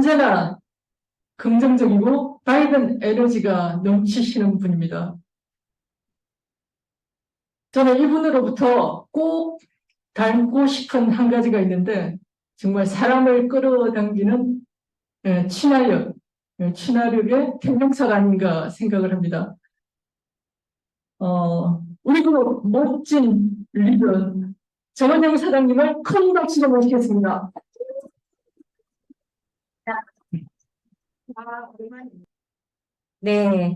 언제나 긍정적이고 밝은 에너지가 넘치시는 분입니다. 저는 이분으로부터 꼭 닮고 싶은 한 가지가 있는데 정말 사람을 끌어당기는 친화력의 대명사가 아닌가 생각을 합니다. 우리 그룹 멋진 리더 정원영 사장님을 큰 박수로 모시겠습니다. 네,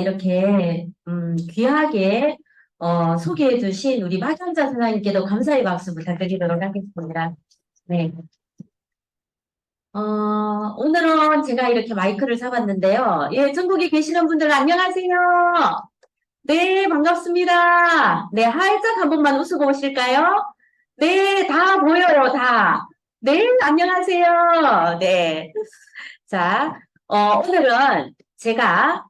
이렇게, 귀하게, 소개해 주신 우리 박영자 선생님께도 감사의 박수 부탁드리도록 하겠습니다. 네. 오늘은 제가 이렇게 마이크를 잡았는데요. 예, 전국에 계시는 분들 안녕하세요. 네, 반갑습니다. 네, 활짝 한 번만 웃고 오실까요? 네, 다 보여요, 다. 네, 안녕하세요. 네. 자, 오늘은 제가,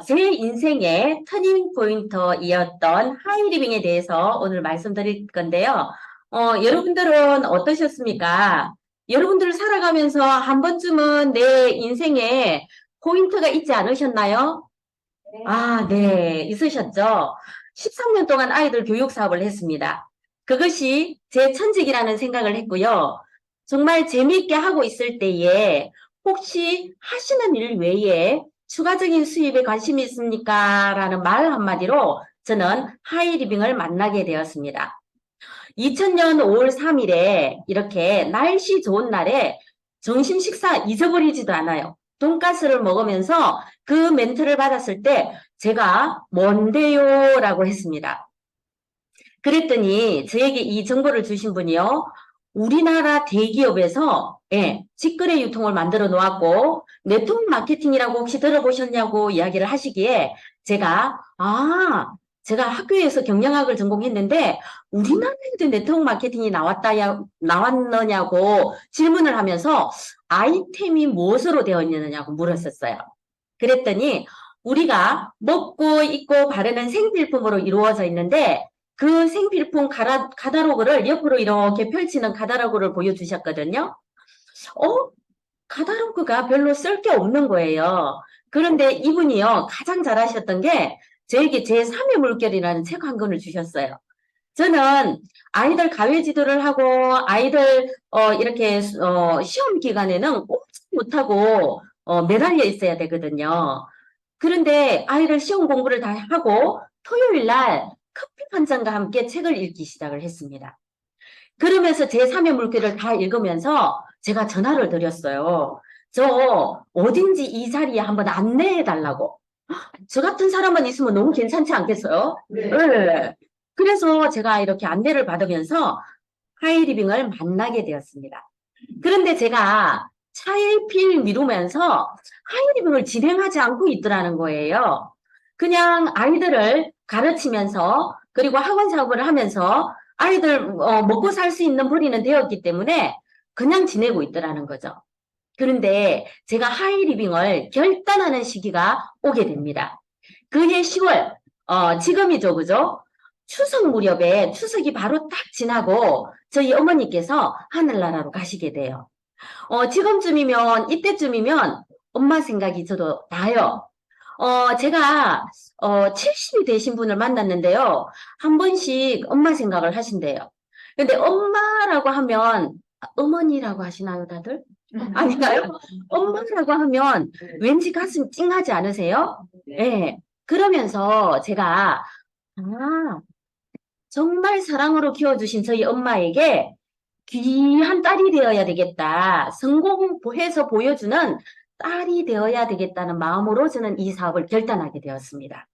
제 인생의 터닝 포인터이었던 하이리빙에 대해서 오늘 말씀드릴 건데요. 여러분들은 어떠셨습니까? 여러분들 살아가면서 한 번쯤은 내 인생에 포인트가 있지 않으셨나요? 아, 네, 있으셨죠? 13년 동안 아이들 교육 사업을 했습니다. 그것이 제 천직이라는 생각을 했고요. 정말 재미있게 하고 있을 때에 혹시 하시는 일 외에 추가적인 수입에 관심이 있습니까? 라는 말 한마디로 저는 하이리빙을 만나게 되었습니다. 2000년 5월 3일에 이렇게 날씨 좋은 날에 점심 식사 잊어버리지도 않아요. 돈가스를 먹으면서 그 멘트를 받았을 때 제가 뭔데요? 라고 했습니다. 그랬더니 저에게 이 정보를 주신 분이요. 우리나라 대기업에서 직거래 유통을 만들어 놓았고 네트워크 마케팅이라고 혹시 들어보셨냐고 이야기를 하시기에 제가 학교에서 경영학을 전공했는데 우리나라에도 네트워크 마케팅이 나왔느냐고 질문을 하면서 아이템이 무엇으로 되어 있느냐고 물었었어요. 그랬더니 우리가 먹고 입고 바르는 생필품으로 이루어져 있는데 그 생필품 카다로그를 옆으로 이렇게 펼치는 카다로그를 보여주셨거든요. 카다로그가 별로 쓸 게 없는 거예요. 그런데 이분이요, 가장 잘하셨던 게 저에게 제3의 물결이라는 책 한 권을 주셨어요. 저는 아이들 가외 지도를 하고 아이들 이렇게 시험 기간에는 꼼짝 못하고 매달려 있어야 되거든요. 그런데 아이들 시험 공부를 다 하고 토요일 날 커피 한 잔과 함께 책을 읽기 시작을 했습니다. 그러면서 제3의 물결을 다 읽으면서 제가 전화를 드렸어요. 저 어딘지 이 자리에 한번 안내해 달라고. 저 같은 사람만 있으면 너무 괜찮지 않겠어요? 네. 네. 그래서 제가 이렇게 안내를 받으면서 하이리빙을 만나게 되었습니다. 그런데 제가 차일피일 미루면서 하이리빙을 진행하지 않고 있더라는 거예요. 그냥 아이들을 가르치면서 그리고 학원 사업을 하면서 아이들 먹고 살 수 있는 벌이는 되었기 때문에 그냥 지내고 있더라는 거죠. 그런데 제가 하이리빙을 결단하는 시기가 오게 됩니다. 그해 10월, 지금이죠, 그죠? 추석 무렵에 추석이 바로 딱 지나고 저희 어머니께서 하늘나라로 가시게 돼요. 지금쯤이면, 이때쯤이면 엄마 생각이 저도 나요. 제가, 70이 되신 분을 만났는데요. 한 번씩 엄마 생각을 하신대요. 근데 엄마라고 하면, 어머니라고 하시나요, 다들? 아닌가요? 엄마라고 하면 왠지 가슴 찡하지 않으세요? 네. 그러면서 제가, 정말 사랑으로 키워주신 저희 엄마에게 귀한 딸이 되어야 되겠다. 성공해서 보여주는 딸이 되어야 되겠다는 마음으로 저는 이 사업을 결단하게 되었습니다.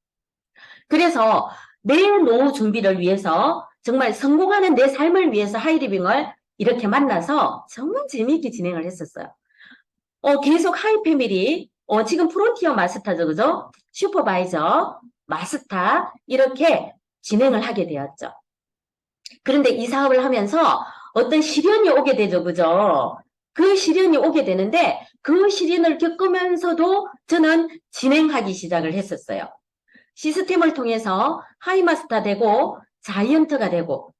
그래서 내 노후 준비를 위해서 정말 성공하는 내 삶을 위해서 하이리빙을 이렇게 만나서 정말 재미있게 진행을 했었어요. 계속 하이패밀리, 지금 프론티어 마스터죠, 그죠? 슈퍼바이저, 마스터, 이렇게 진행을 하게 되었죠. 그런데 이 사업을 하면서 어떤 시련이 오게 되죠, 그죠? 그 시련이 오게 되는데 그 시련을 겪으면서도 저는 진행하기 시작을 했었어요. 시스템을 통해서 하이마스터 되고 자이언트가 되고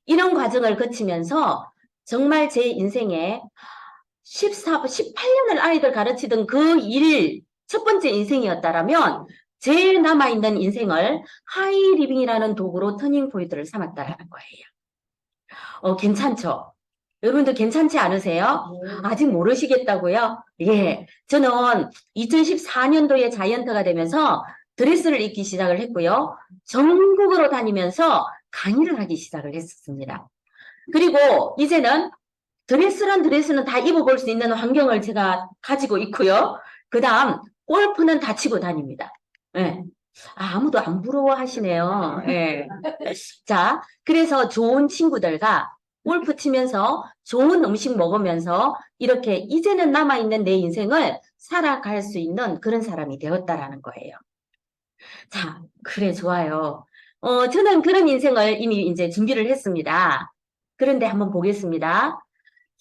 이런 과정을 거치면서 정말 제 인생에 18년을 아이들 가르치던 그 일, 첫 번째 인생이었다라면, 제일 남아있는 인생을 하이리빙이라는 도구로 터닝 포인트를 삼았다라는 거예요. 괜찮죠? 여러분들 괜찮지 않으세요? 아직 모르시겠다고요? 예. 저는 2014년도에 자이언트가 되면서 드레스를 입기 시작을 했고요. 전국으로 다니면서 강의를 하기 시작을 했었습니다. 그리고 이제는 드레스는 다 입어볼 수 있는 환경을 제가 가지고 있고요. 그 다음, 골프는 다 치고 다닙니다. 예. 아무도 안 부러워하시네요. 예. 자, 그래서 좋은 친구들과 골프 치면서 좋은 음식 먹으면서 이렇게 이제는 남아있는 내 인생을 살아갈 수 있는 그런 사람이 되었다라는 거예요. 자, 그래, 좋아요. 저는 그런 인생을 이미 이제 준비를 했습니다. 그런데 한번 보겠습니다.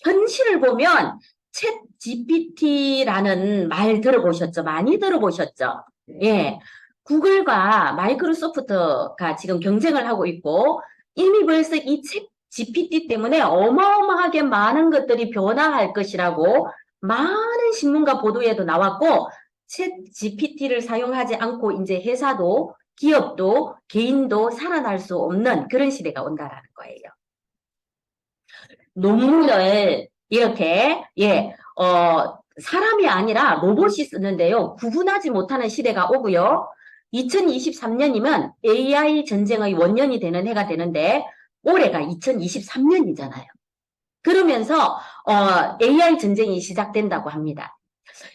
현실을 보면 챗 GPT라는 말 들어보셨죠? 많이 들어보셨죠? 예. 구글과 마이크로소프트가 지금 경쟁을 하고 있고 이미 벌써 이 챗 GPT 때문에 어마어마하게 많은 것들이 변화할 것이라고 많은 신문과 보도에도 나왔고 챗 GPT를 사용하지 않고 이제 회사도 기업도 개인도 살아날 수 없는 그런 시대가 온다라는 거예요. 논문을 이렇게 사람이 아니라 로봇이 쓰는데요. 구분하지 못하는 시대가 오고요. 2023년이면 AI 전쟁의 원년이 되는 해가 되는데 올해가 2023년이잖아요. 그러면서 AI 전쟁이 시작된다고 합니다.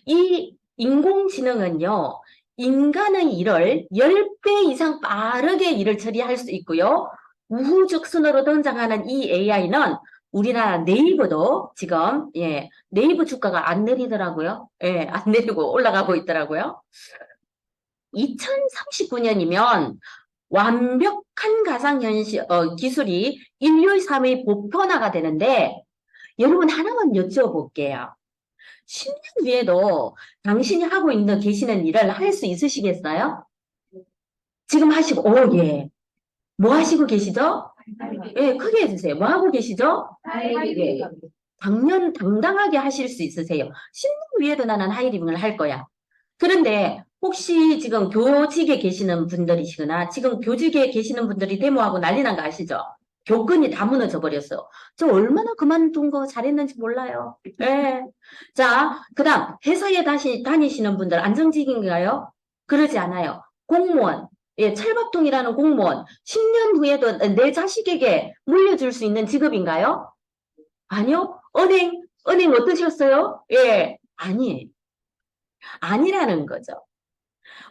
이 인공지능은요. 인간의 일을 10배 이상 빠르게 일을 처리할 수 있고요. 우후적 순으로 등장하는 이 AI는 우리나라 네이버도 지금 네이버 주가가 안 내리더라고요. 예, 안 내리고 올라가고 있더라고요. 2039년이면 완벽한 가상현실 기술이 인류의 삶의 보편화가 되는데 여러분 하나만 여쭤볼게요. 10년 뒤에도 당신이 하고 있는 계시는 일을 할 수 있으시겠어요? 지금 하시고 예. 뭐 하시고 계시죠? 예, 크게 해주세요. 뭐 하고 계시죠? 예. 당당하게 하실 수 있으세요. 10년 위에도 나는 하이리빙을 할 거야. 그런데 혹시 지금 교직에 계시는 분들이시거나 지금 교직에 계시는 분들이 데모하고 난리 난 거 아시죠? 교권이 다 무너져 버렸어. 저 얼마나 그만둔 거 잘했는지 몰라요. 예. 자, 그 다음 회사에 다시 다니시는 분들 안정직인가요? 그러지 않아요. 공무원. 예, 찰밥통이라는 공무원. 10년 후에도 내 자식에게 물려줄 수 있는 직업인가요? 아니요. 은행 어떠셨어요? 예, 아니라는 거죠.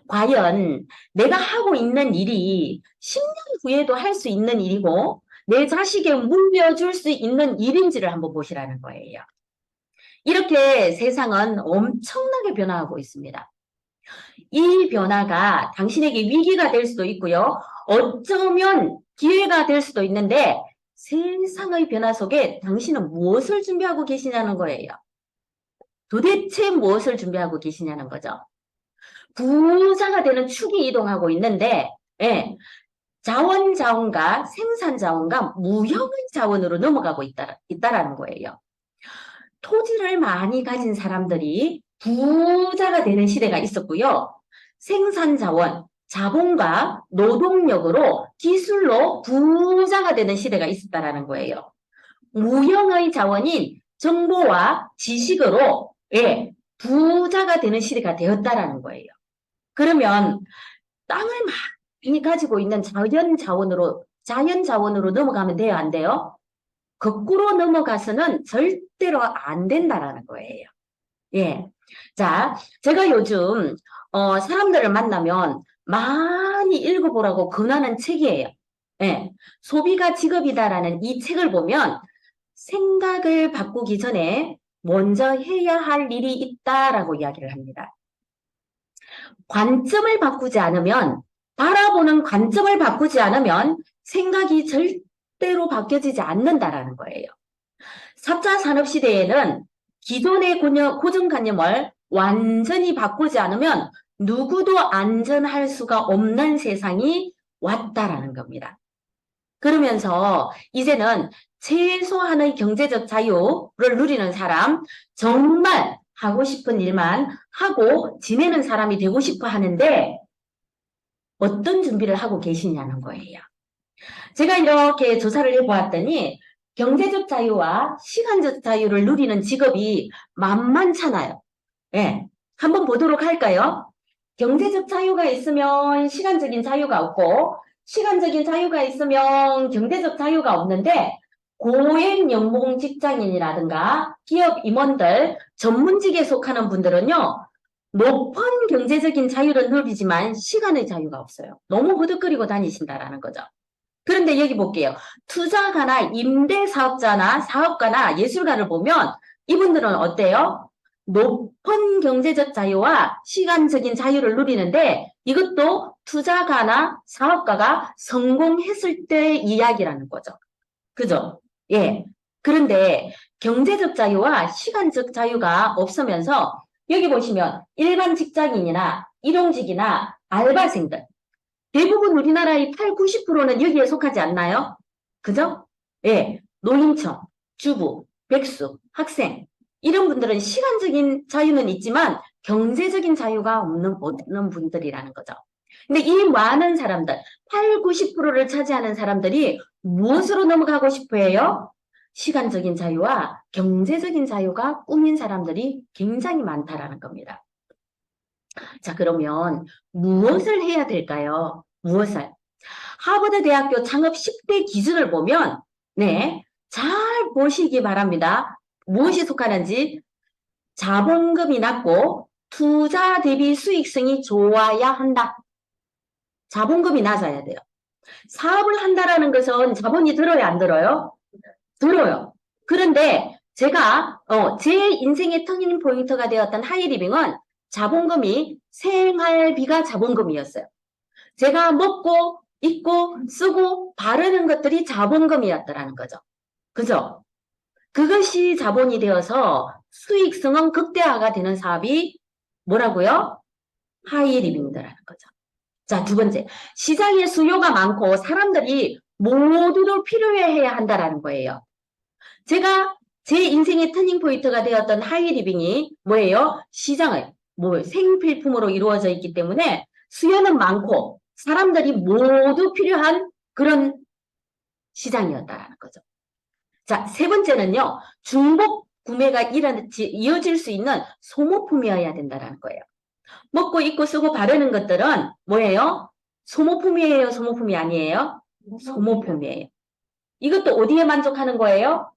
과연 내가 하고 있는 일이 10년 후에도 할 수 있는 일이고 내 자식에 물려줄 수 있는 일인지를 한번 보시라는 거예요. 이렇게 세상은 엄청나게 변화하고 있습니다. 이 변화가 당신에게 위기가 될 수도 있고요. 어쩌면 기회가 될 수도 있는데 세상의 변화 속에 당신은 무엇을 준비하고 계시냐는 거예요. 도대체 무엇을 준비하고 계시냐는 거죠. 부자가 되는 축이 이동하고 있는데 자원과 생산자원과 무형의 자원으로 넘어가고 있다라는 거예요. 토지를 많이 가진 사람들이 부자가 되는 시대가 있었고요. 생산자원, 자본과 노동력으로 기술로 부자가 되는 시대가 있었다라는 거예요. 무형의 자원인 정보와 지식으로 부자가 되는 시대가 되었다라는 거예요. 그러면 땅을 많이 가지고 있는 자연 자원으로 넘어가면 돼요, 안 돼요? 거꾸로 넘어가서는 절대로 안 된다라는 거예요. 예. 자, 제가 요즘 사람들을 만나면 많이 읽어보라고 권하는 책이에요. 예. 소비가 직업이다라는 이 책을 보면 생각을 바꾸기 전에 먼저 해야 할 일이 있다라고 이야기를 합니다. 관점을 바꾸지 않으면, 바라보는 관점을 바꾸지 않으면 생각이 절대로 바뀌어지지 않는다라는 거예요. 4차 산업시대에는 기존의 고정관념을 완전히 바꾸지 않으면 누구도 안전할 수가 없는 세상이 왔다라는 겁니다. 그러면서 이제는 최소한의 경제적 자유를 누리는 사람, 정말 하고 싶은 일만 하고 지내는 사람이 되고 싶어 하는데 어떤 준비를 하고 계시냐는 거예요. 제가 이렇게 조사를 해보았더니 경제적 자유와 시간적 자유를 누리는 직업이 만만찮아요. 예, 한번 보도록 할까요? 경제적 자유가 있으면 시간적인 자유가 없고 시간적인 자유가 있으면 경제적 자유가 없는데 고액 연봉 직장인이라든가 기업 임원들, 전문직에 속하는 분들은요. 높은 경제적인 자유를 누리지만 시간의 자유가 없어요. 너무 허덕거리고 다니신다라는 거죠. 그런데 여기 볼게요. 투자가나 임대사업자나 사업가나 예술가를 보면 이분들은 어때요? 높은 경제적 자유와 시간적인 자유를 누리는데 이것도 투자가나 사업가가 성공했을 때의 이야기라는 거죠. 그죠? 예. 그런데 경제적 자유와 시간적 자유가 없으면서 여기 보시면 일반 직장인이나 일용직이나 알바생들 대부분 우리나라의 8, 90%는 여기에 속하지 않나요? 그죠? 예. 노인청, 주부, 백수, 학생 이런 분들은 시간적인 자유는 있지만 경제적인 자유가 없는 분들이라는 거죠. 근데 이 많은 사람들, 8, 90%를 차지하는 사람들이 무엇으로 넘어가고 싶어 해요? 시간적인 자유와 경제적인 자유가 꿈인 사람들이 굉장히 많다라는 겁니다. 자, 그러면 무엇을 해야 될까요? 무엇을? 하버드 대학교 창업 10대 기준을 보면, 네, 잘 보시기 바랍니다. 무엇이 속하는지 자본금이 낮고 투자 대비 수익성이 좋아야 한다. 자본금이 낮아야 돼요. 사업을 한다라는 것은 자본이 들어야 안 들어요? 들어요. 그런데 제가 제 인생의 터닝 포인트가 되었던 하이리빙은 자본금이 생활비가 자본금이었어요. 제가 먹고 입고 쓰고 바르는 것들이 자본금이었다라는 거죠. 그죠? 그것이 자본이 되어서 수익성은 극대화가 되는 사업이 뭐라고요? 하이리빙이라는 거죠. 자, 두 번째. 시장에 수요가 많고 사람들이 모두도 필요해야 한다라는 거예요. 제가 제 인생의 터닝 포인트가 되었던 하이리빙이 뭐예요? 시장을 생필품으로 이루어져 있기 때문에 수요는 많고 사람들이 모두 필요한 그런 시장이었다라는 거죠. 자, 세 번째는요. 중복 구매가 이어질 수 있는 소모품이어야 된다는 거예요. 먹고 입고 쓰고 바르는 것들은 뭐예요? 소모품이에요? 소모품이 아니에요? 소모품이에요. 이것도 어디에 만족하는 거예요?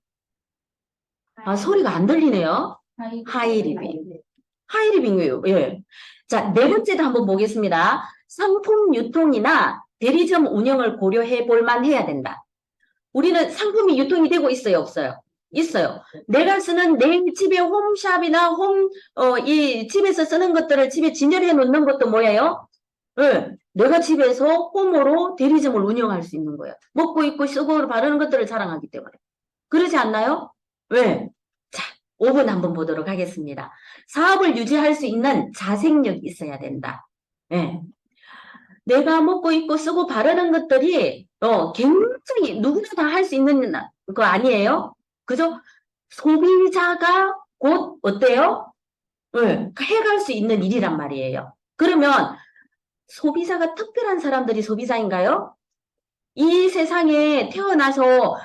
아, 소리가 안 들리네요. 하이리빙. 하이리빙이에요. 예. 자, 네 번째도 한번 보겠습니다. 상품 유통이나 대리점 운영을 고려해 볼 만해야 된다. 우리는 상품이 유통이 되고 있어요, 없어요? 있어요. 내가 쓰는 내 집에 홈샵이나 이 집에서 쓰는 것들을 집에 진열해 놓는 것도 뭐예요? 예. 내가 집에서 홈으로 대리점을 운영할 수 있는 거예요. 먹고 입고 쓰고 바르는 것들을 자랑하기 때문에. 그러지 않나요? 왜? 자, 5분 한번 보도록 하겠습니다. 사업을 유지할 수 있는 자생력이 있어야 된다. 예. 내가 먹고 입고 쓰고 바르는 것들이 굉장히 누구나 다 할 수 있는 거 아니에요? 그죠? 소비자가 곧 어때요? 예, 해갈 수 있는 일이란 말이에요. 그러면 소비자가 특별한 사람들이 소비자인가요? 이 세상에 태어나서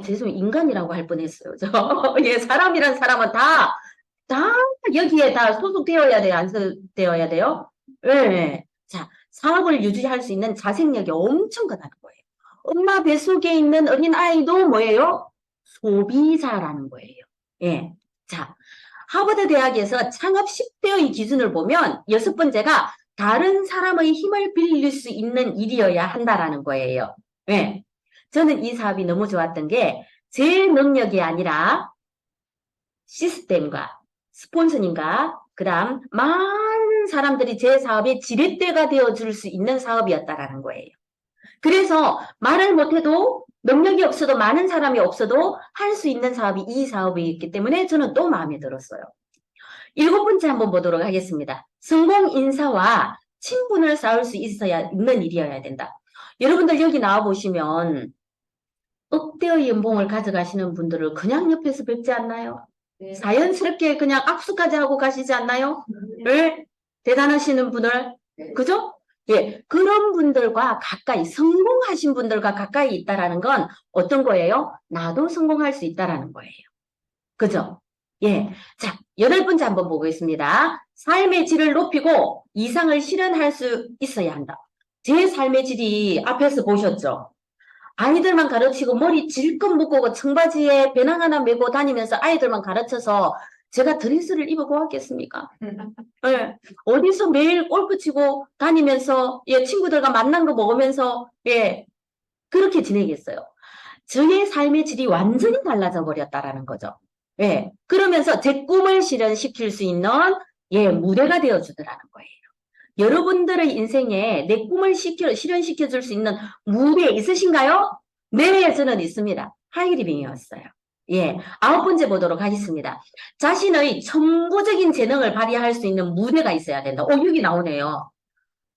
죄송해요. 인간이라고 할 뻔했어요. 예, 사람이란 사람은 다 여기에 다 소속되어야 돼요? 안 소속되어야 돼요? 예. 자, 사업을 유지할 수 있는 자생력이 엄청 크다는 거예요. 엄마 뱃속에 있는 어린 아이도 뭐예요? 소비자라는 거예요. 예. 자, 하버드 대학에서 창업 10대의 기준을 보면 6번째가 다른 사람의 힘을 빌릴 수 있는 일이어야 한다라는 거예요. 예. 저는 이 사업이 너무 좋았던 게 제 능력이 아니라 시스템과 스폰서님과 그다음 많은 사람들이 제 사업의 지렛대가 되어줄 수 있는 사업이었다라는 거예요. 그래서 말을 못해도 능력이 없어도 많은 사람이 없어도 할 수 있는 사업이 이 사업이기 때문에 저는 또 마음에 들었어요. 7번째 한번 보도록 하겠습니다. 성공 인사와 친분을 쌓을 수 있는 일이어야 된다. 여러분들 여기 나와 보시면 억대의 연봉을 가져가시는 분들을 그냥 옆에서 뵙지 않나요? 네. 자연스럽게 그냥 악수까지 하고 가시지 않나요? 네? 대단하시는 분을. 네. 그죠? 예, 그런 분들과 가까이, 성공하신 분들과 가까이 있다라는 건 어떤 거예요? 나도 성공할 수 있다라는 거예요. 그죠? 예. 자, 8번째 한번 보겠습니다. 삶의 질을 높이고 이상을 실현할 수 있어야 한다. 제 삶의 질이 앞에서 보셨죠? 아이들만 가르치고 머리 질끈 묶고 청바지에 배낭 하나 메고 다니면서 아이들만 가르쳐서 제가 드레스를 입고 왔겠습니까? 예. 어디서 매일 골프 치고 다니면서 예, 친구들과 만난 거 먹으면서 예, 그렇게 지내겠어요. 저의 삶의 질이 완전히 달라져 버렸다라는 거죠. 예. 그러면서 제 꿈을 실현시킬 수 있는 예, 무대가 되어 주더라는 거예요. 여러분들의 인생에 내 꿈을 실현시켜 줄 수 있는 무대 있으신가요? 네, 저는 있습니다. 하이리빙이었어요. 예, 9번째 보도록 하겠습니다. 자신의 천부적인 재능을 발휘할 수 있는 무대가 있어야 된다. 여기 나오네요.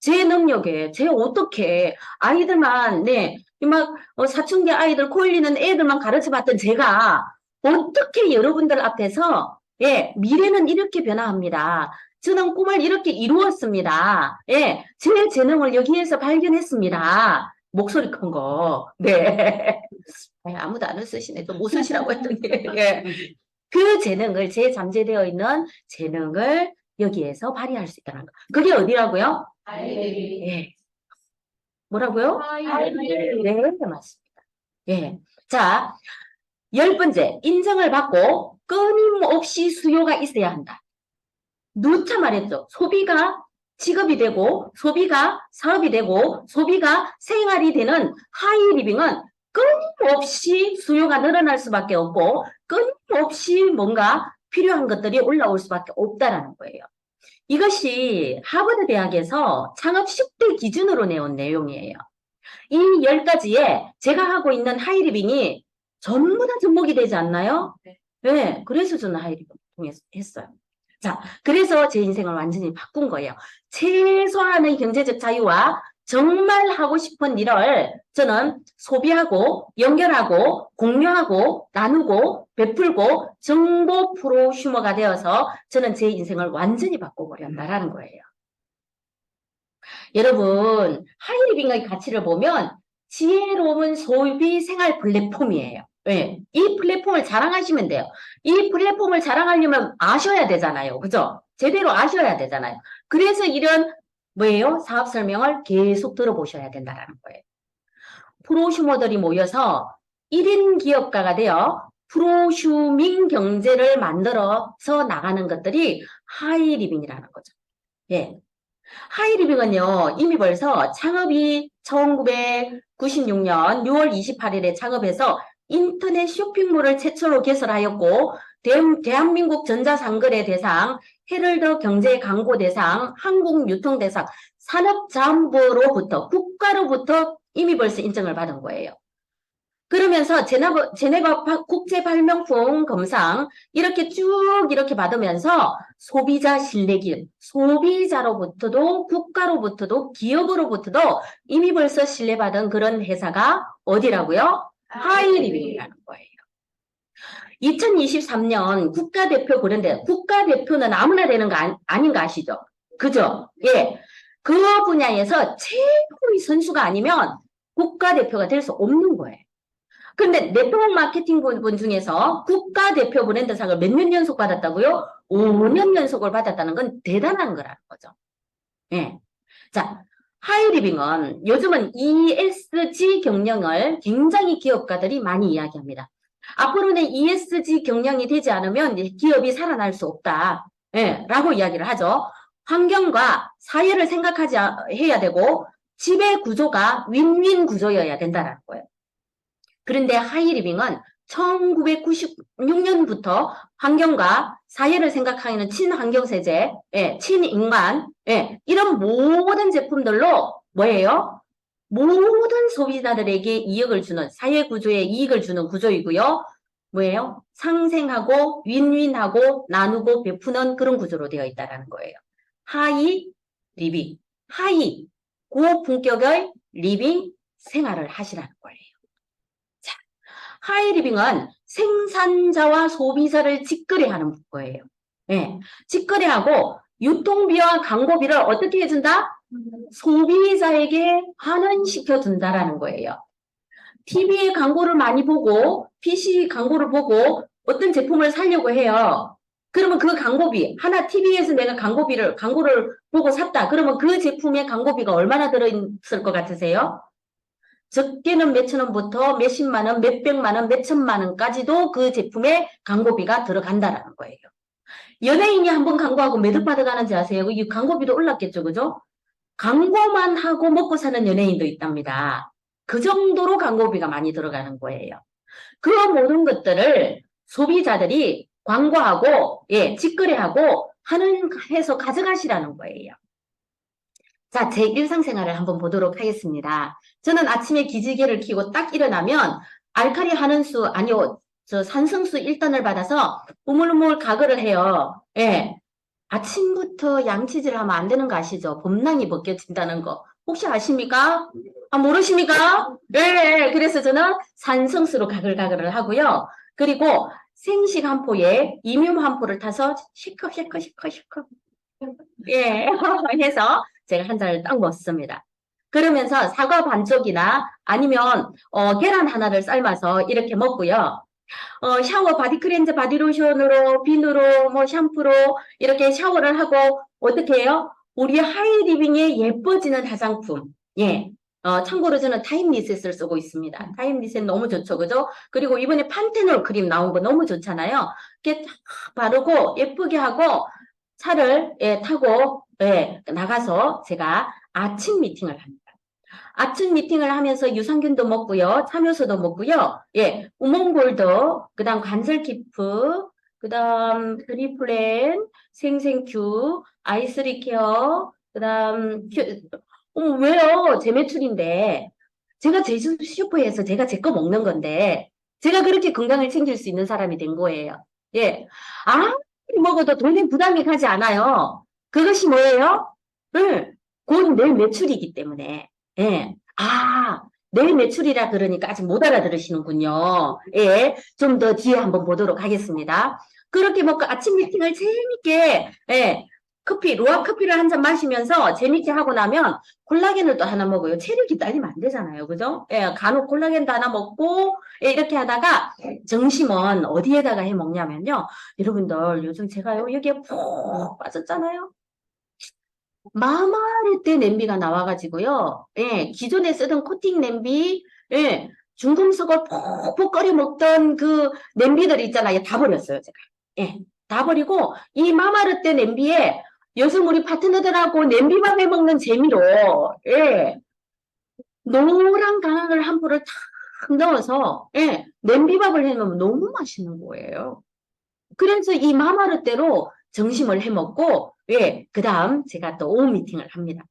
제 능력에, 제 어떻게, 아이들만, 네, 막, 사춘기 아이들 콜리는 애들만 가르쳐 봤던 제가, 어떻게 여러분들 앞에서, 예, 미래는 이렇게 변화합니다. 저는 꿈을 이렇게 이루었습니다. 예, 제 재능을 여기에서 발견했습니다. 목소리 큰 거. 네. 아무도 안 쓰시네. 또 못 쓰시라고 했더니. 예. 그 재능을, 제 잠재되어 있는 재능을 여기에서 발휘할 수 있다는 거. 그게 어디라고요? 예. 뭐라고요? 네, 맞습니다. 예. 자, 10번째, 인정을 받고 끊임없이 수요가 있어야 한다. 누차 말했죠. 소비가 직업이 되고, 소비가 사업이 되고, 소비가 생활이 되는 하이리빙은 끊임없이 수요가 늘어날 수밖에 없고, 끊임없이 뭔가 필요한 것들이 올라올 수밖에 없다라는 거예요. 이것이 하버드 대학에서 창업 10대 기준으로 내온 내용이에요. 이 10가지에 제가 하고 있는 하이리빙이 전부 다 접목이 되지 않나요? 네. 그래서 저는 하이리빙 했어요. 자, 그래서 제 인생을 완전히 바꾼 거예요. 최소한의 경제적 자유와 정말 하고 싶은 일을 저는 소비하고, 연결하고, 공유하고, 나누고, 베풀고, 정보 프로슈머가 되어서 저는 제 인생을 완전히 바꿔버렸다라는 거예요. 여러분, 하이리빙의 가치를 보면 지혜로운 소비 생활 플랫폼이에요. 네. 이 플랫폼을 자랑하시면 돼요. 이 플랫폼을 자랑하려면 아셔야 되잖아요. 그죠? 제대로 아셔야 되잖아요. 그래서 이런 뭐예요? 사업 설명을 계속 들어보셔야 된다는 거예요. 프로슈머들이 모여서 1인 기업가가 되어 프로슈밍 경제를 만들어서 나가는 것들이 하이리빙이라는 거죠. 예. 하이리빙은요, 이미 벌써 창업이 1996년 6월 28일에 창업해서 인터넷 쇼핑몰을 최초로 개설하였고, 대한민국 전자상거래 대상, 헤럴드 경제 광고 대상, 한국유통 대상, 산업자원부로부터, 국가로부터 이미 벌써 인정을 받은 거예요. 그러면서 제네바 국제 발명품 검상 이렇게 쭉 이렇게 받으면서 소비자 신뢰기, 소비자로부터도 국가로부터도 기업으로부터도 이미 벌써 신뢰받은 그런 회사가 어디라고요? 하이리빙이라는 거예요. 2023년 국가대표 그런데 국가대표는 아무나 되는 거 아닌 거 아시죠? 그죠? 예. 그 분야에서 최고의 선수가 아니면 국가대표가 될 수 없는 거예요. 근데 네트워크 마케팅 분 중에서 국가대표 브랜드상을 몇 년 연속 받았다고요? 5년 연속을 받았다는 건 대단한 거라는 거죠. 예. 자, 하이리빙은 요즘은 ESG 경영을 굉장히 기업가들이 많이 이야기합니다. 앞으로는 ESG 경영이 되지 않으면 기업이 살아날 수 없다. 예, 라고 이야기를 하죠. 환경과 사회를 해야 되고 지배 구조가 윈윈 구조여야 된다는 거예요. 그런데 하이리빙은 1996년부터 환경과 사회를 생각하는 친환경세제, 예, 친인간, 예, 이런 모든 제품들로 뭐예요? 모든 소비자들에게 이익을 주는, 사회구조에 이익을 주는 구조이고요. 뭐예요? 상생하고, 윈윈하고, 나누고, 베푸는 그런 구조로 되어 있다는 거예요. 하이, 리빙. 하이, 고품격의 리빙, 생활을 하시라는 거예요. 자, 하이리빙은 생산자와 소비자를 직거래하는 거예요. 예, 직거래하고 유통비와 광고비를 어떻게 해준다? 소비자에게 환원시켜 준다라는 거예요. TV에 광고를 많이 보고 PC 광고를 보고 어떤 제품을 사려고 해요. 그러면 그 광고비, 하나 TV에서 내가 광고를 보고 샀다. 그러면 그 제품의 광고비가 얼마나 들어있을 것 같으세요? 적게는 몇천 원부터 몇십만 원, 몇백만 원, 몇천만 원까지도 그 제품에 광고비가 들어간다라는 거예요. 연예인이 한번 광고하고 몇 억 받아가는지 아세요? 이 광고비도 올랐겠죠, 그죠? 광고만 하고 먹고 사는 연예인도 있답니다. 그 정도로 광고비가 많이 들어가는 거예요. 그 모든 것들을 소비자들이 광고하고, 예, 직거래하고 해서 가져가시라는 거예요. 자, 제 일상생활을 한번 보도록 하겠습니다. 저는 아침에 기지개를 켜고 딱 일어나면 알칼리 한은수, 아니요, 산성수 1단을 받아서 우물우물 가글을 해요. 예. 아침부터 양치질을 하면 안 되는 거 아시죠? 봄낭이 벗겨진다는 거. 혹시 아십니까? 아, 모르십니까? 네, 그래서 저는 산성수로 가글가글을 하고요. 그리고 생식 한 포에 이뮨 한 포를 타서 시커 예, 해서 제가 한 잔을 딱 먹습니다. 그러면서 사과 반쪽이나 아니면 계란 하나를 삶아서 이렇게 먹고요. 샤워 바디 클렌저 바디로션으로 비누로 뭐 샴푸로 이렇게 샤워를 하고 어떻게 해요? 우리 하이리빙의 예뻐지는 화장품. 예. 참고로 저는 타임리셋을 쓰고 있습니다. 타임리셋 너무 좋죠. 그죠? 그리고 이번에 판테놀 크림 나온 거 너무 좋잖아요. 이렇게 딱 바르고 예쁘게 하고 차를 예, 타고 예, 나가서 제가 아침 미팅을 합니다. 아침 미팅을 하면서 유산균도 먹고요. 참효소도 먹고요. 예, 우몽골드, 그 다음 관절키프, 그 다음 드리플랜, 생생큐, 아이스리케어, 그 다음, 왜요? 제 매출인데. 제가 제주 슈퍼에서 제가 제 거 먹는 건데, 제가 그렇게 건강을 챙길 수 있는 사람이 된 거예요. 예. 아무리 먹어도 돈에 부담이 가지 않아요. 그것이 뭐예요? 곧 내 매출이기 때문에. 예. 아, 내일 매출이라 그러니까 아직 못 알아들으시는군요. 예. 좀 더 뒤에 한번 보도록 하겠습니다. 그렇게 먹고 아침 미팅을 재밌게, 예. 루아 커피를 한 잔 마시면서 재밌게 하고 나면 콜라겐을 또 하나 먹어요. 체력이 딸리면 안 되잖아요. 그죠? 예. 간혹 콜라겐도 하나 먹고, 예, 이렇게 하다가 점심은 어디에다가 해 먹냐면요. 여러분들 요즘 제가요, 여기에 푹 빠졌잖아요. 마마르떼 냄비가 나와가지고요. 예, 기존에 쓰던 코팅 냄비, 예, 중금속을 푹푹 끓여 먹던 그 냄비들 있잖아요. 다 버렸어요, 제가. 예, 다 버리고 이 마마르떼 냄비에 요즘 우리 파트너들하고 냄비밥 해 먹는 재미로, 예, 노란 강황을 한 포를 탁 넣어서, 예, 냄비밥을 해 놓으면 너무 맛있는 거예요. 그래서 이 마마르떼로 점심을 해 먹고, 예, 그 다음 제가 또 오후 미팅을 합니다.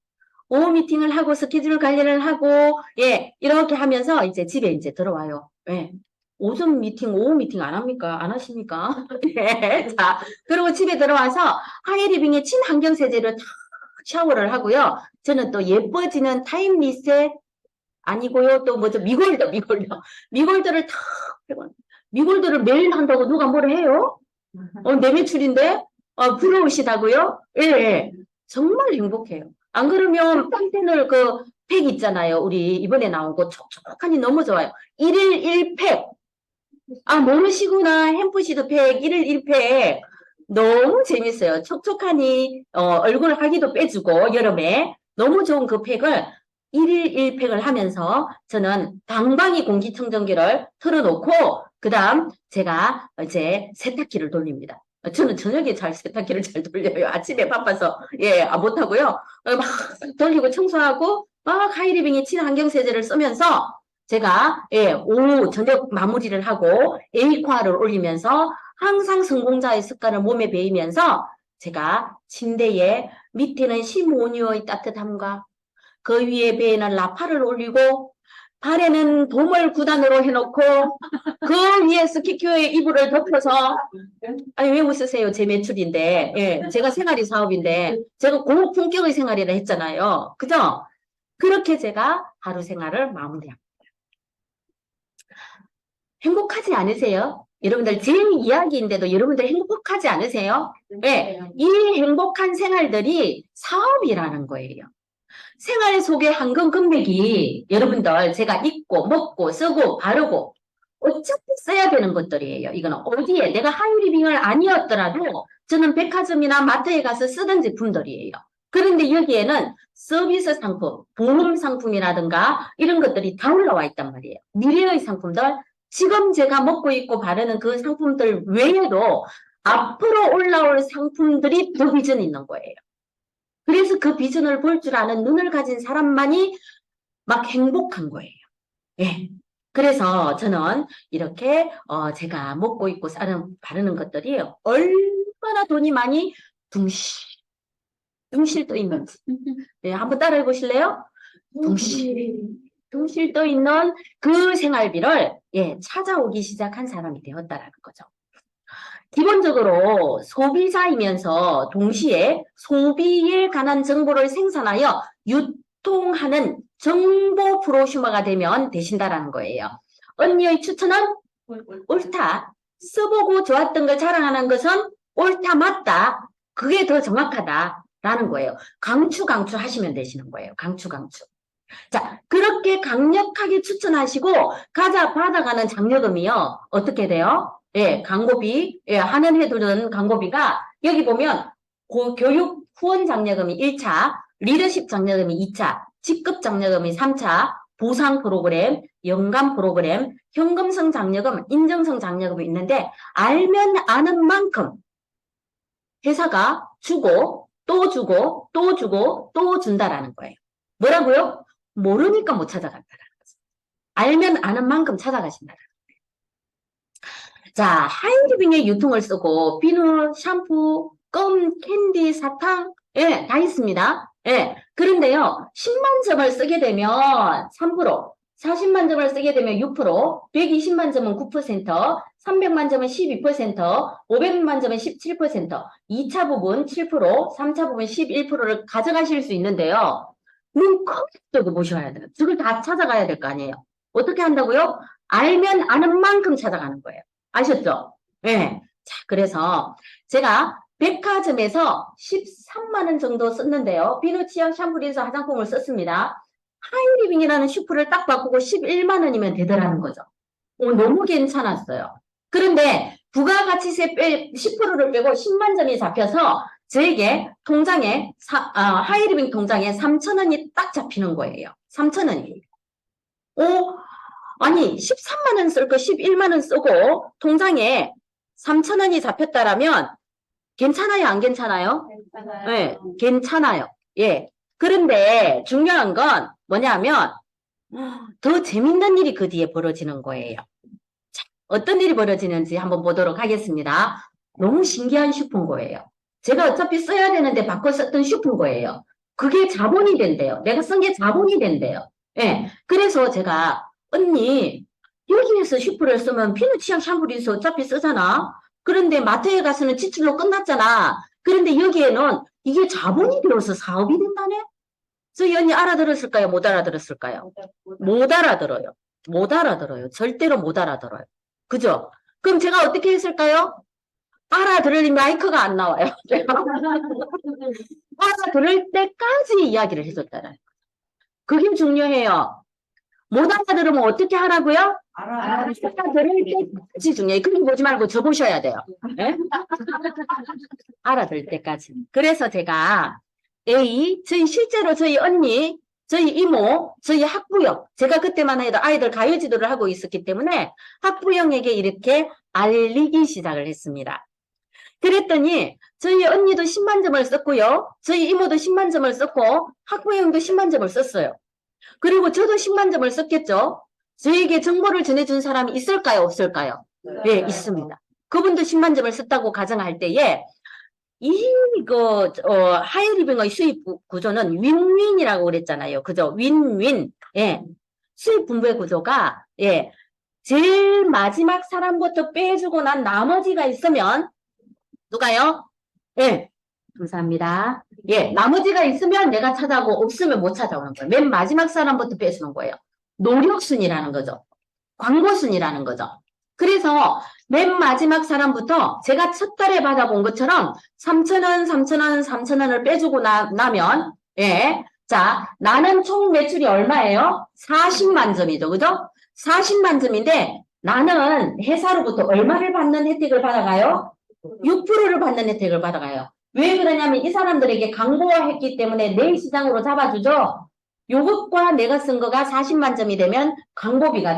오후 미팅을 하고 스케줄 관리를 하고, 예, 이렇게 하면서 이제 집에 이제 들어와요. 예. 오전 미팅, 오후 미팅 안 합니까? 안 하십니까? 예. 자, 그리고 집에 들어와서 하이리빙의 친환경 세제를 탁 샤워를 하고요. 저는 또 예뻐지는 타임 리셋 아니고요. 또 뭐죠? 미골드를 탁 해고 미골드를 매일 한다고 누가 뭐를 해요? 내 매출인데? 부러우시다고요? 예, 예. 정말 행복해요. 안 그러면 판테놀 그 팩 있잖아요. 우리 이번에 나온 거 촉촉하니 너무 좋아요. 1일 1팩. 아, 모르시구나. 햄프시드 팩, 1일 1팩. 너무 재밌어요. 촉촉하니, 얼굴 하기도 빼주고, 여름에. 너무 좋은 그 팩을 1일 1팩을 하면서 저는 방방이 공기청정기를 틀어놓고, 그 다음 제가 이제 세탁기를 돌립니다. 저는 저녁에 잘 세탁기를 잘 돌려요. 아침에 바빠서, 예, 못하고요. 막 돌리고 청소하고, 막 하이리빙의 친환경세제를 쓰면서 제가, 예, 오후 저녁 마무리를 하고 에이콰를 올리면서 항상 성공자의 습관을 몸에 배이면서 제가 침대에 밑에는 시모니오의 따뜻함과 그 위에 배에는 라파를 올리고 발에는 도물 9단으로 해놓고 그 위에 스키큐의 이불을 덮어서 아니 왜 웃으세요? 제 매출인데 예, 제가 생활이 사업인데 제가 고품격의 생활이라 했잖아요. 그죠? 그렇게 제가 하루 생활을 마무리합니다. 행복하지 않으세요? 여러분들 제 이야기인데도 여러분들 행복하지 않으세요? 네, 이 행복한 생활들이 사업이라는 거예요. 생활 속의 황금 금맥이 여러분들 제가 입고 먹고 쓰고 바르고 어차피 써야 되는 것들이에요. 이거는 어디에 내가 하이리빙을 아니었더라도 저는 백화점이나 마트에 가서 쓰던 제품들이에요. 그런데 여기에는 서비스 상품, 보험 상품이라든가 이런 것들이 다 올라와 있단 말이에요. 미래의 상품들, 지금 제가 먹고 있고 바르는 그 상품들 외에도 앞으로 올라올 상품들이 더 비전이 있는 거예요. 그래서 그 비전을 볼 줄 아는 눈을 가진 사람만이 막 행복한 거예요. 예. 그래서 저는 이렇게 제가 먹고 있고 바르는 것들이 얼마나 돈이 많이 둥실 떠 있는지. 네, 한번 따라해 보실래요? 둥실 떠 있는 그 생활비를 찾아오기 시작한 사람이 되었다라는 거죠. 기본적으로 소비자이면서 동시에 소비에 관한 정보를 생산하여 유통하는 정보 프로슈머가 되면 되신다라는 거예요. 언니의 추천은 옳다. 써보고 좋았던 걸 자랑하는 것은 옳다, 맞다. 그게 더 정확하다라는 거예요. 강추 하시면 되시는 거예요. 강추. 자, 그렇게 강력하게 추천하시고 받아가는 장려금이요. 어떻게 돼요? 예, 광고비, 하는 해두는 광고비가 여기 보면 교육 후원 장려금이 1차, 리더십 장려금이 2차, 직급 장려금이 3차, 보상 프로그램, 연간 프로그램, 현금성 장려금, 인정성 장려금이 있는데 알면 아는 만큼 회사가 주고 또 주고 또 주고 또 준다라는 거예요. 뭐라고요? 모르니까 못 찾아간다라는 거죠. 알면 아는 만큼 찾아가신다라는 거예요. 자, 하이리빙의 유통을 쓰고 비누, 샴푸, 껌, 캔디, 사탕 다 있습니다. 그런데요, 10만 점을 쓰게 되면 3%, 40만 점을 쓰게 되면 6%, 120만 점은 9%, 300만 점은 12%, 500만 점은 17%, 2차 부분 7%, 3차 부분 11%를 가져가실 수 있는데요. 눈 크게 뜨고 보셔야 돼요. 저걸 다 찾아가야 될 거 아니에요. 어떻게 한다고요? 알면 아는 만큼 찾아가는 거예요. 아셨죠? 네. 자, 그래서 제가 백화점에서 13만 원 정도 썼는데요. 비누, 치약, 샴푸, 린스, 화장품을 썼습니다. 하이리빙이라는 슈프를 딱 바꾸고 11만 원이면 되더라는 거죠. 너무 괜찮았어요. 그런데 부가가치세 10%를 빼고 10만 점이 잡혀서 저에게 통장에 하이리빙 통장에 3,000원이 딱 잡히는 거예요. 3,000원이. 아니 13만 원 쓸 거 11만 원 쓰고 통장에 3,000원이 잡혔다라면 괜찮아요, 안 괜찮아요? 괜찮아요. 네, 괜찮아요. 예. 그런데 중요한 건 뭐냐면 더 재밌는 일이 그 뒤에 벌어지는 거예요. 자, 어떤 일이 벌어지는지 한번 보도록 하겠습니다. 너무 신기한 슈퍼인 거예요. 제가 어차피 써야 되는데 바꿔 썼던 슈퍼인 거예요. 그게 자본이 된대요. 내가 쓴 게 자본이 된대요. 예. 그래서 제가 언니 여기에서 슈퍼를 쓰면 비누, 치약, 샴푸, 린스 어차피 쓰잖아. 그런데 마트에 가서는 지출로 끝났잖아. 그런데 여기에는 이게 자본이 되어서 사업이 된다네? 저희 언니 알아들었을까요? 못 알아들었을까요? 못 알아들어요. 못 알아들어요. 절대로 못 알아들어요. 그죠? 그럼 제가 어떻게 했을까요? 알아들으니 마이크가 안 나와요. 알아들을 때까지 이야기를 해줬잖아요. 그게 중요해요. 못 알아들으면 어떻게 하라고요? 알아들을 때까지 중요해요. 그림 보지 말고 저 보셔야 돼요. 네? 알아들 때까지. 그래서 제가 실제로 저희 언니, 저희 이모, 저희 학부형, 제가 그때만 해도 아이들 가요 지도를 하고 있었기 때문에 학부형에게 이렇게 알리기 시작을 했습니다. 그랬더니 저희 언니도 10만 점을 썼고요. 저희 이모도 10만 점을 썼고 학부형도 10만 점을 썼어요. 그리고 저도 10만 점을 썼겠죠. 저에게 정보를 전해준 사람이 있을까요? 없을까요? 네, 있습니다. 그분도 10만 점을 썼다고 가정할 때에 하이리빙의 수입 구조는 윈윈이라고 그랬잖아요. 그죠? 윈윈. 예. 수입 분배 구조가, 제일 마지막 사람부터 빼주고 난 나머지가 있으면, 누가요? 예. 감사합니다. 예, 나머지가 있으면 내가 찾아오고 없으면 못 찾아오는 거예요. 맨 마지막 사람부터 빼주는 거예요. 노력순이라는 거죠. 광고순이라는 거죠. 그래서 맨 마지막 사람부터 제가 첫 달에 받아본 것처럼 3,000원, 3,000원, 3,000원을 빼주고 나면 예, 자, 나는 총 매출이 얼마예요? 40만 점이죠. 그죠? 40만 점인데 나는 회사로부터 얼마를 받는 혜택을 받아가요? 6%를 받는 혜택을 받아가요. 왜 그러냐면 이 사람들에게 광고했기 때문에 내 시장으로 잡아주죠. 요것과 내가 쓴 거가 40만 점이 되면 광고비가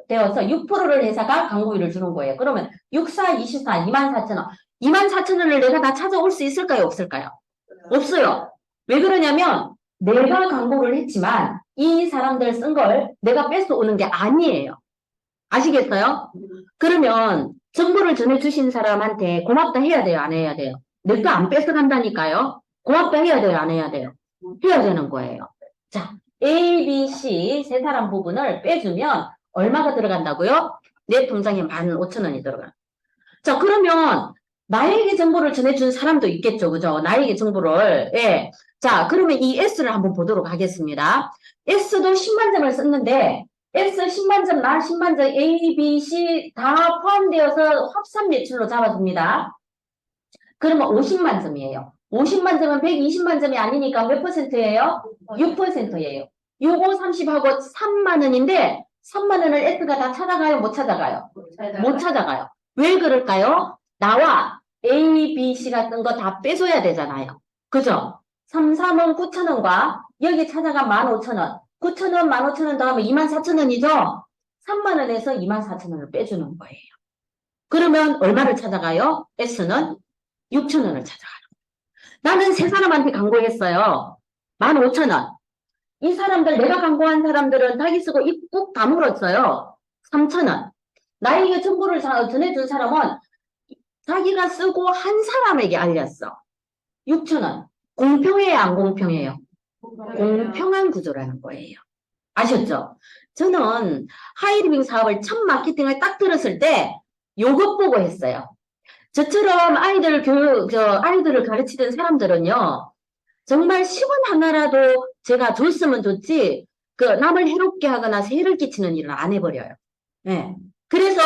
되어서 6%를 회사가 광고비를 주는 거예요. 그러면 6, 4, 24, 24,000원. 24,000원을 내가 다 찾아올 수 있을까요? 없을까요? 없어요. 왜 그러냐면 내가 광고를 했지만 이 사람들 쓴 걸 내가 뺏어오는 게 아니에요. 아시겠어요? 그러면 정보를 전해주신 사람한테 고맙다 해야 돼요? 안 해야 돼요? 내 거 안 뺏어간다니까요? 고맙다 해야 돼요? 안 해야 돼요? 해야 되는 거예요. 자, A, B, C 세 사람 부분을 빼주면 얼마가 들어간다고요? 내 통장에 15,000원이 들어가. 자, 그러면 나에게 정보를 전해준 사람도 있겠죠. 그죠? 나에게 정보를. 예. 자, 그러면 이 S를 한번 보도록 하겠습니다. S도 10만 점을 썼는데 S 10만 점, 나 10만 점, A, B, C 다 포함되어서 합산 매출로 잡아줍니다. 그러면 50만 점이에요. 50만 점은 120만 점이 아니니까 몇 %예요? 6%예요. 요거 30하고 3만 원인데 3만 원을 S가 다 찾아가요? 못 찾아가요? 못 찾아가요. 왜 그럴까요? 나와 A, B, C가 쓴 거 다 빼줘야 되잖아요. 그죠? 3, 3은 9,000원과 여기 찾아가 15,000원. 9,000원, 15,000원 더하면 24,000원이죠? 3만 원에서 24,000원을 빼주는 거예요. 그러면 얼마를 찾아가요? S는 6,000원을 찾아가요. 나는 세 사람한테 광고했어요. 15,000원. 이 사람들, 내가 광고한 사람들은 자기 쓰고 입국 다 물었어요. 3,000원. 나에게 정보를 전해준 사람은 자기가 쓰고 한 사람에게 알렸어. 6,000원. 공평해요, 안 공평해요? 공평한 구조라는 거예요. 아셨죠? 저는 하이리빙 사업을 첫 마케팅을 딱 들었을 때 요것 보고 했어요. 저처럼 아이들을 가르치던 사람들은요, 정말 10원 하나라도 제가 줬으면 좋지, 남을 해롭게 하거나 해를 끼치는 일은 안 해버려요. 예. 그래서,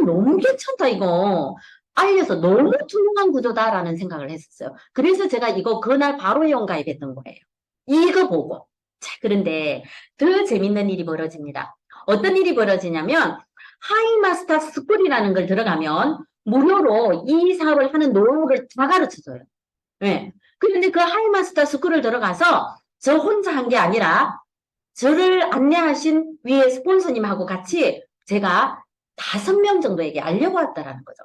너무 괜찮다, 이거. 알려서 너무 훌륭한 구조다라는 생각을 했었어요. 그래서 제가 이거 그날 바로 회원 가입했던 거예요. 이거 보고. 자, 그런데 더 재밌는 일이 벌어집니다. 어떤 일이 벌어지냐면, 하이마스터 스쿨이라는 걸 들어가면, 무료로 이 사업을 하는 노하우를 다 가르쳐줘요. 네. 그런데 그 하이마스터 스쿨을 들어가서 저 혼자 한 게 아니라 저를 안내하신 위에 스폰서님하고 같이 제가 5명 정도에게 알려보았다라는 거죠.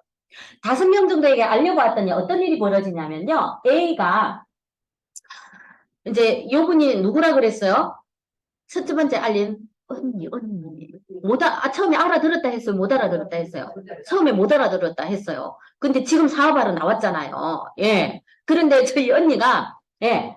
5명 정도에게 알려보았더니 어떤 일이 벌어지냐면요. A가 이제 요분이 누구라 그랬어요? 첫 번째 알린 언니. 처음에 알아들었다 했어요? 못 알아들었다 했어요? 처음에 못 알아들었다 했어요. 근데 지금 사업하러 나왔잖아요. 예. 그런데 저희 언니가, 예.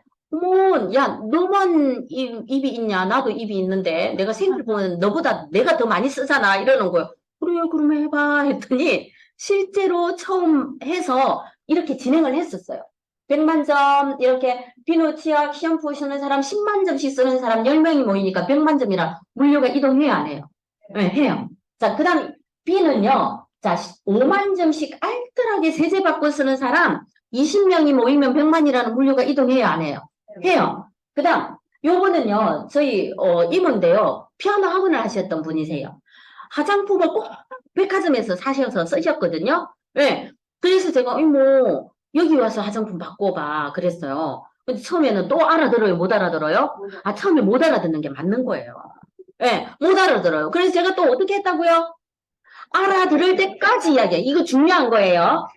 야, 너만 입이 있냐? 나도 입이 있는데, 내가 생각해 보면 너보다 내가 더 많이 쓰잖아. 이러는 거예요. 그래요, 그러면 해봐. 했더니, 실제로 처음 해서 이렇게 진행을 했었어요. 100만 점, 이렇게 비누, 치약, 샴푸 쓰는 사람 10만 점씩 쓰는 사람 10명이 모이니까 100만 점이라 물류가 이동해야 안 해요? 네, 해요. 자, 그 다음 B는요. 자, 5만 점씩 알뜰하게 세제 받고 쓰는 사람 20명이 모이면 100만이라는 물류가 이동해야 안 해요? 해요. 그 다음 요거는요. 저희 이모인데요. 피아노 학원을 하셨던 분이세요. 화장품을 꼭 백화점에서 사셔서 쓰셨거든요. 네. 그래서 제가 이모 여기 와서 화장품 바꿔봐 그랬어요. 근데 처음에는 또 알아들어요? 못 알아들어요? 처음에 못 알아듣는 게 맞는 거예요. 네, 못 알아들어요. 그래서 제가 또 어떻게 했다고요? 알아들을 때까지 이야기해. 이거 중요한 거예요.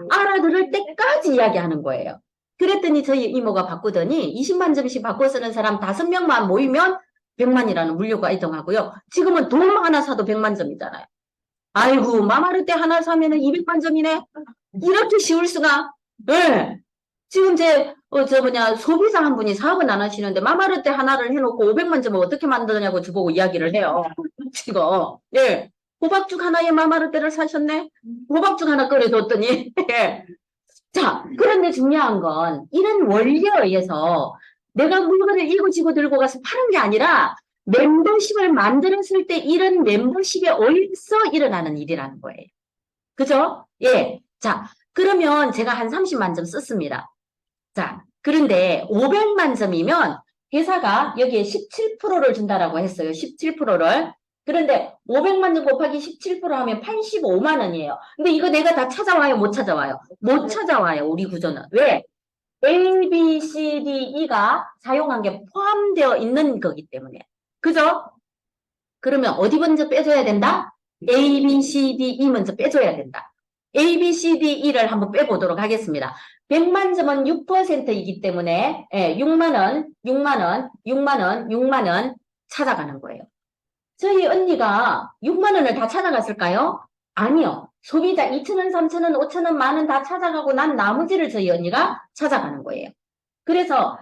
알아들을 때까지 이야기하는 거예요. 그랬더니 저희 이모가 바꾸더니 20만 점씩 바꿔 쓰는 사람 5명만 모이면 100만이라는 물류가 이동하고요. 지금은 돈 하나 사도 100만 점이잖아요. 아이고, 마마르떼 하나 사면은 200만 점이네? 이렇게 쉬울 수가? 네. 지금 소비자 한 분이 사업은 안 하시는데, 마마르떼 하나를 해놓고 500만 점을 어떻게 만드냐고 저보고 이야기를 해요. 지금. 예. 호박죽 하나에 마마르떼를 사셨네? 호박죽 하나 끓여줬더니, 예. 자, 그런데 중요한 건 이런 원리에 의해서 내가 물건을 이고지고 들고 가서 파는 게 아니라 멤버십을 만들었을 때 이런 멤버십에 의해서 일어나는 일이라는 거예요. 그죠? 예. 자, 그러면 제가 한 30만 점 썼습니다. 자, 그런데 500만 점이면 회사가 여기에 17%를 준다라고 했어요. 17%를. 그런데 500만 점 곱하기 17% 하면 85만 원이에요. 근데 이거 내가 다 찾아와요? 못 찾아와요? 못 찾아와요, 우리 구조는. 왜? A, B, C, D, E가 사용한 게 포함되어 있는 거기 때문에. 그죠? 그러면 어디 먼저 빼줘야 된다? A, B, C, D, E 먼저 빼줘야 된다. A, B, C, D, E를 한번 빼보도록 하겠습니다. 100만 점은 6%이기 때문에 6만 원, 6만 원, 6만 원, 6만 원 찾아가는 거예요. 저희 언니가 6만 원을 다 찾아갔을까요? 아니요. 소비자 2,000원, 3,000원, 5,000원, 만 원 다 찾아가고 난 나머지를 저희 언니가 찾아가는 거예요. 그래서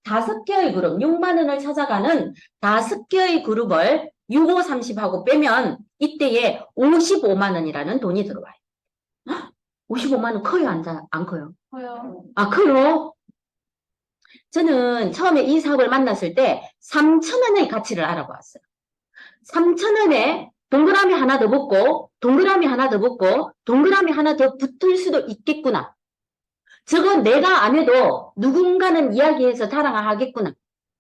다섯 개의 그룹, 6만 원을 찾아가는 5개의 그룹을 6, 5, 30하고 빼면 이때에 55만 원이라는 돈이 들어와요. 55만 원 커요? 안 커요? 커요. 아, 커요? 저는 처음에 이 사업을 만났을 때 3,000원의 가치를 알아보았어요. 3,000원에 동그라미 하나 더 붙고, 동그라미 하나 더 붙고, 동그라미 하나 더 붙을 수도 있겠구나. 저건 내가 안 해도 누군가는 이야기해서 자랑하겠구나.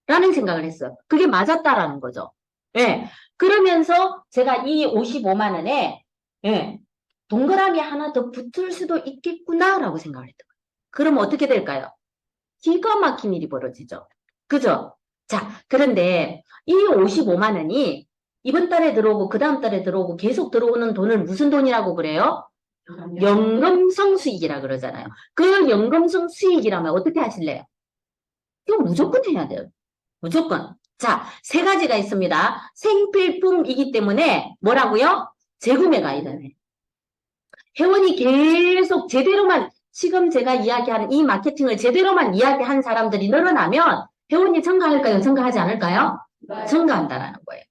라는 생각을 했어요. 그게 맞았다라는 거죠. 예. 그러면서 제가 이 55만 원에, 예, 동그라미 하나 더 붙을 수도 있겠구나라고 생각을 했던 거예요. 그럼 어떻게 될까요? 기가 막힌 일이 벌어지죠. 그죠? 자, 그런데 이 55만 원이 이번 달에 들어오고 그 다음 달에 들어오고 계속 들어오는 돈을 무슨 돈이라고 그래요? 연금성 수익이라 그러잖아요. 그 연금성 수익이라면 어떻게 하실래요? 이거 무조건 해야 돼요. 무조건. 자, 세 가지가 있습니다. 생필품이기 때문에 뭐라고요? 재구매가 일어나요. 회원이 계속 제대로만 지금 제가 이야기하는 이 마케팅을 제대로만 이야기한 사람들이 늘어나면 회원이 증가할까요? 증가하지 않을까요? 네. 증가한다라는 거예요.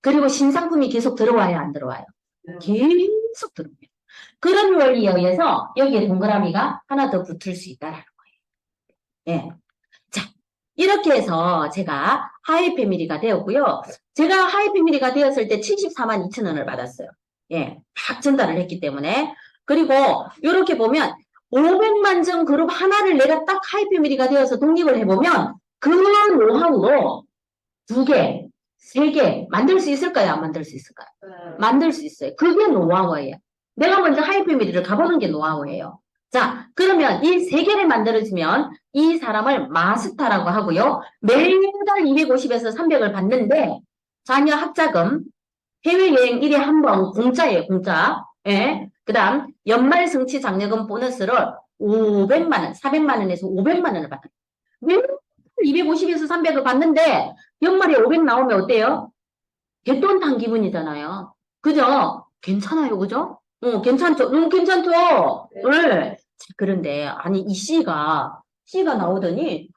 그리고 신상품이 계속 들어와야 안 들어와요? 계속 들어와요. 그런 원리에 의해서 여기에 동그라미가 하나 더 붙을 수 있다라는 거예요. 예. 자, 이렇게 해서 제가 하이 패밀리가 되었고요. 제가 하이 패밀리가 되었을 때 74만 2천 원을 받았어요. 예, 딱 전달을 했기 때문에. 그리고 이렇게 보면 500만 점 그룹 하나를 내가 딱 하이 패밀리가 되어서 독립을 해보면 그 노하우로 2개, 3개 만들 수 있을까요? 안 만들 수 있을까요? 만들 수 있어요. 그게 노하우예요. 내가 먼저 하이 패밀리를 가보는 게 노하우예요. 자, 그러면 이 3개를 만들어주면 이 사람을 마스터라고 하고요. 매달 250에서 300을 받는데 자녀 학자금, 해외여행 1회 한 번 공짜예요. 공짜. 예. 그 다음 연말 성취 장려금 보너스를 500만 원, 400만 원에서 500만 원을 받아요. 매달 250에서 300을 받는데 연말에 500 나오면 어때요? 개돈 탄 기분이잖아요. 그죠? 괜찮아요. 그죠? 괜찮죠? 괜찮죠? 네. 그런데, 아니, 이 C가 나오더니,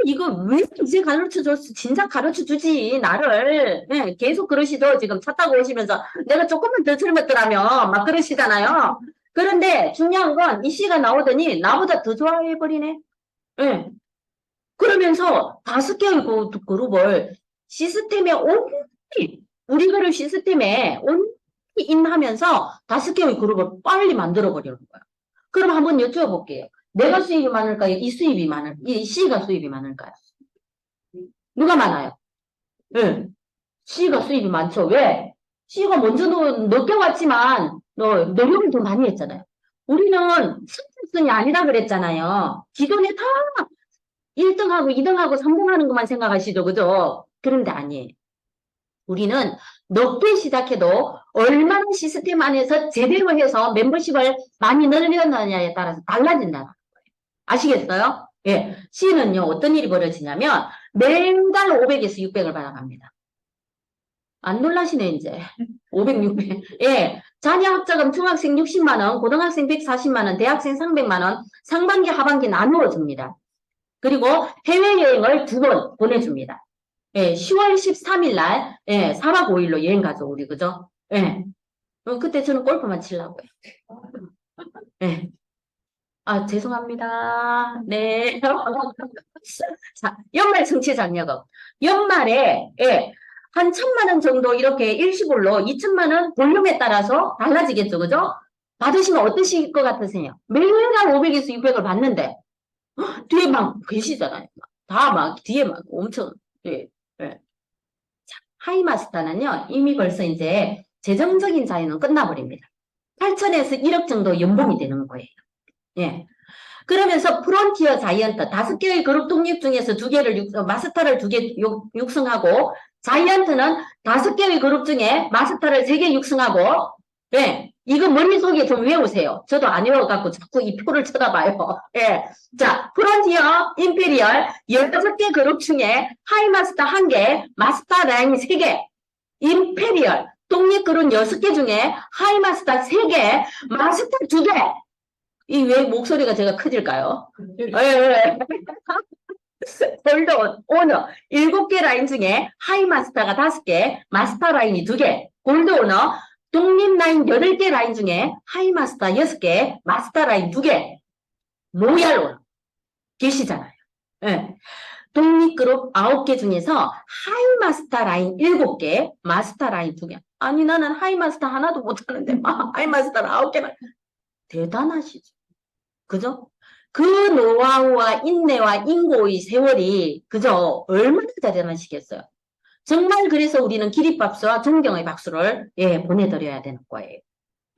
이거 왜 이제 가르쳐 줬어? 진작 가르쳐 주지, 나를. 네, 계속 그러시죠. 지금 차 타고 오시면서 내가 조금만 더 젊었더라면 막 그러시잖아요. 그런데 중요한 건 이 C가 나오더니 나보다 더 좋아해버리네. 네. 그러면서 5개의 그룹을 시스템에 온전히, 우리 그룹 시스템에 온전히 인하면서 5개의 그룹을 빨리 만들어버리는 거야. 그럼 한번 여쭤볼게요. 내가 수입이 많을까요? 이 C가 수입이 많을까요? 누가 많아요? 네. C가 수입이 많죠. 왜? C가 먼저 늦게 왔지만, 노력을 더 많이 했잖아요. 우리는 선택순이 아니라 그랬잖아요. 기존에 다 1등하고 2등하고 3등 하는 것만 생각하시죠. 그죠? 그런데 아니에요. 우리는 높게 시작해도 얼마나 시스템 안에서 제대로 해서 멤버십을 많이 늘려느냐에 따라서 달라진다는 거예요. 아시겠어요? 예. C는요, 어떤 일이 벌어지냐면 매달 500에서 600을 받아갑니다. 안 놀라시네, 이제. 500, 600. 예. 자녀 학자금 중학생 60만원, 고등학생 140만원, 대학생 300만원, 상반기, 하반기 나누어 줍니다. 그리고 해외여행을 2번 보내줍니다. 예, 10월 13일 날, 4박 5일로 여행 가죠, 우리, 그죠? 예. 그때 저는 골프만 치려고요. 예. 아, 죄송합니다. 네. 자, 연말 정치 장려금. 연말에, 예, 한 1,000만 원 정도 이렇게 일시불로 2,000만 원 볼륨에 따라서 달라지겠죠, 그죠? 받으시면 어떠실 것 같으세요? 매일간 500에서 600을 받는데, 뒤에 막 계시잖아요. 다 막, 뒤에 막 엄청, 예, 예. 하이마스터는요, 이미 벌써 이제 재정적인 자유는 끝나버립니다. 8천에서 1억 정도 연봉이 되는 거예요. 예. 그러면서 프론티어 자이언트 5개의 그룹 독립 중에서 마스터를 2개 육성하고 자이언트는 5개의 그룹 중에 마스터를 3개 육성하고 예. 이거 머릿속에 좀 외우세요. 저도 안 외워갖고 자꾸 이 표를 쳐다봐요. 예. 자, 프론티어, 임페리얼 16개 그룹 중에 하이마스터 1개, 마스터 라인 3개, 임페리얼 독립그룹 6개 중에 하이마스터 3개, 마스터 2개. 이 왜 목소리가 제가 커질까요? 예, 예. 골드 오너 7개 라인 중에 하이마스터가 5개, 마스터 라인이 2개, 골드 오너 독립 라인 8개 라인 중에 하이마스터 6개, 마스터 라인 2개, 로얄 오너 계시잖아요. 예. 독립그룹 9개 중에서 하이마스터 라인 7개, 마스터 라인 2개. 아니 나는 하이마스터 하나도 못하는데 하이마스터를 9개나 대단하시죠. 그죠? 그 노하우와 인내와 인고의 세월이 그죠? 얼마나 대단하시겠어요. 정말 그래서 우리는 기립박수와 존경의 박수를 예, 보내드려야 되는 거예요.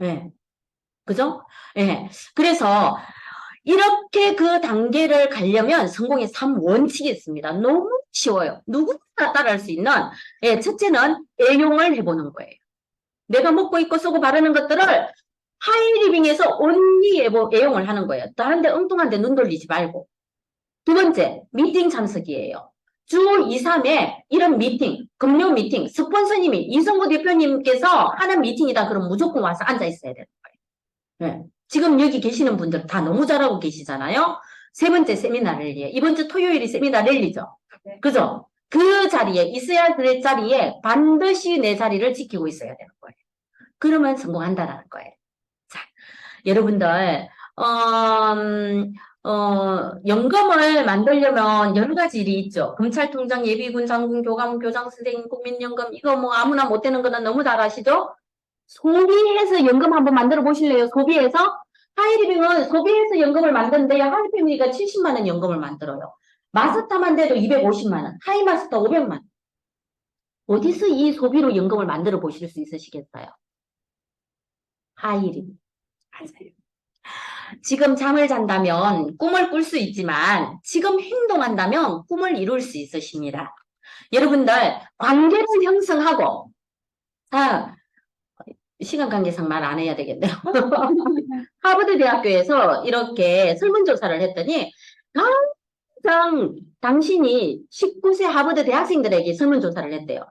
예. 그죠? 예. 그래서 이렇게 그 단계를 가려면 성공의 3원칙이 있습니다. 너무 쉬워요. 누구나 따라할 수 있는 예, 첫째는 애용을 해보는 거예요. 내가 먹고 입고 쓰고 바르는 것들을 하이리빙에서 온리 애용을 하는 거예요. 다른 데 엉뚱한 데 눈 돌리지 말고. 두 번째, 미팅 참석이에요. 주 2, 3회 이런 미팅, 금요 미팅, 스폰서님이 이성구 대표님께서 하는 미팅이다 그럼 무조건 와서 앉아 있어야 되는 거예요. 네. 지금 여기 계시는 분들 다 너무 잘하고 계시잖아요. 세 번째 세미나 랠리에 이번 주 토요일이 세미나 랠리죠. 그죠? 그 자리에 있어야 될 자리에 반드시 내 자리를 지키고 있어야 되는 거예요. 그러면 성공한다라는 거예요. 자, 여러분들, 연금을 만들려면 여러 가지 일이 있죠. 검찰총장, 예비군, 장군, 교감, 교장, 선생님, 국민연금, 이거 뭐 아무나 못 되는 거는 너무 잘 아시죠? 소비해서 연금 한번 만들어 보실래요? 소비해서? 하이리빙은 소비해서 연금을 만드는데요. 하이패밀리가 70만 원 연금을 만들어요. 마스터만 돼도 250만 원, 하이마스터 500만 원. 어디서 이 소비로 연금을 만들어 보실 수 있으시겠어요? 하이리빙. 맞아요. 지금 잠을 잔다면 꿈을 꿀 수 있지만 지금 행동한다면 꿈을 이룰 수 있으십니다. 여러분들 관계를 형성하고 시간 관계상 말 안 해야 되겠네요. 하버드 대학교에서 이렇게 설문조사를 했더니 항상 당신이 19세 하버드 대학생들에게 설문조사를 했대요.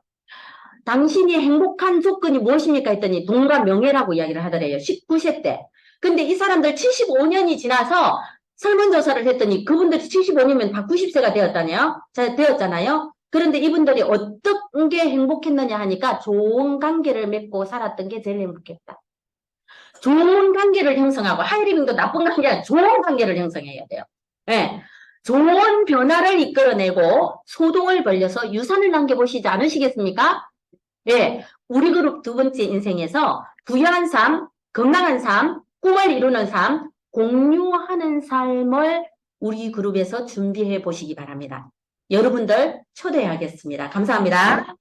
당신이 행복한 조건이 무엇입니까 했더니 돈과 명예라고 이야기를 하더래요. 19세 때. 근데 이 사람들 75년이 지나서 설문조사를 했더니 그분들이 75년이면 다 90세가 되었잖아요. 그런데 이분들이 어떤 게 행복했느냐 하니까 좋은 관계를 맺고 살았던 게 제일 행복했다. 좋은 관계를 형성하고 하이리빙도 나쁜 관계 아니라 좋은 관계를 형성해야 돼요. 네. 좋은 변화를 이끌어내고 소동을 벌려서 유산을 남겨보시지 않으시겠습니까? 네. 우리 그룹 2번째 인생에서 부유한 삶, 건강한 삶, 꿈을 이루는 삶, 공유하는 삶을 우리 그룹에서 준비해 보시기 바랍니다. 여러분들 초대하겠습니다. 감사합니다.